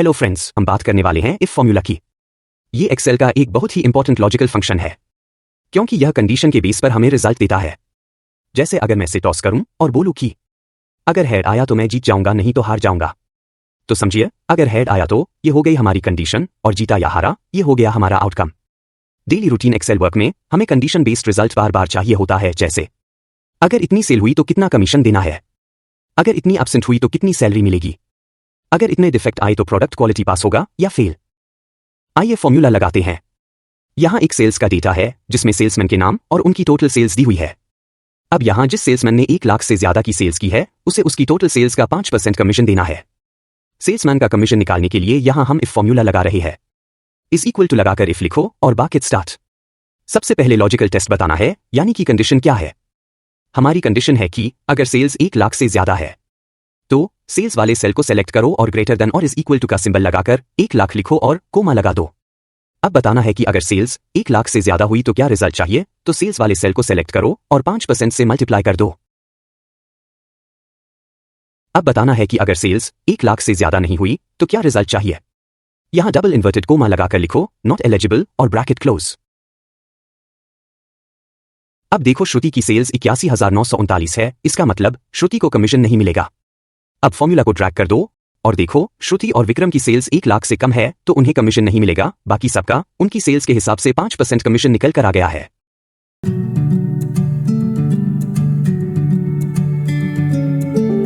Hello friends, हम बात करने वाले हैं इफ फॉर्मूला की। ये एक्सेल का एक बहुत ही इंपॉर्टेंट लॉजिकल फंक्शन है, क्योंकि यह कंडीशन के बेस पर हमें रिजल्ट देता है। जैसे अगर मैं इसे टॉस करूं और बोलूं कि अगर हेड आया तो मैं जीत जाऊंगा, नहीं तो हार जाऊंगा। तो समझिए, अगर हेड आया तो ये हो गई हमारी कंडीशन, और जीता या हारा ये हो गया हमारा outcome. Daily routine excel work में हमें कंडीशन बेस्ड रिजल्ट बार बार चाहिए होता है। जैसे अगर इतनी सेल हुई तो कितना कमीशन देना है, अगर इतनी एब्सेंट हुई तो कितनी सैलरी मिलेगी, अगर इतने डिफेक्ट आए तो प्रोडक्ट क्वालिटी पास होगा या फेल। आइए फॉर्मूला लगाते हैं। यहां एक सेल्स का डेटा है जिसमें सेल्समैन के नाम और उनकी टोटल सेल्स दी हुई है। अब यहां जिस सेल्समैन ने 1 लाख से ज्यादा की सेल्स की है उसे उसकी टोटल सेल्स का 5% कमीशन देना है। सेल्समैन का कमीशन निकालने के लिए यहां हम इफ फॉर्मूला लगा रहे हैं। इज इक्वल टू लगाकर इफ लिखो और बाकिट स्टार्ट। सबसे पहले लॉजिकल टेस्ट बताना है, यानी कि कंडीशन क्या है। हमारी कंडीशन है कि अगर सेल्स 1 लाख से ज्यादा है तो सेल्स वाले सेल को सेलेक्ट करो और ग्रेटर देन और इज इक्वल टू का सिंबल लगाकर 1 लाख लिखो और कोमा लगा दो। अब बताना है कि अगर सेल्स 1 लाख से ज्यादा हुई तो क्या रिजल्ट चाहिए, तो सेल्स वाले सेल को सेलेक्ट करो और 5% से मल्टीप्लाई कर दो। अब बताना है कि अगर सेल्स 1 लाख से ज्यादा नहीं हुई तो क्या रिजल्ट चाहिए। यहां डबल इन्वर्टेड कोमा लगाकर लिखो नॉट एलिजिबल और ब्रैकेट क्लोज। अब देखो, श्रुति की सेल्स 81,939 है, इसका मतलब श्रुति को कमीशन नहीं मिलेगा। अब फॉर्मूला को ड्रैग कर दो और देखो, श्रुति और विक्रम की सेल्स 1 लाख से कम है तो उन्हें कमीशन नहीं मिलेगा, बाकी सबका उनकी सेल्स के हिसाब से 5% कमीशन निकल कर आ गया है।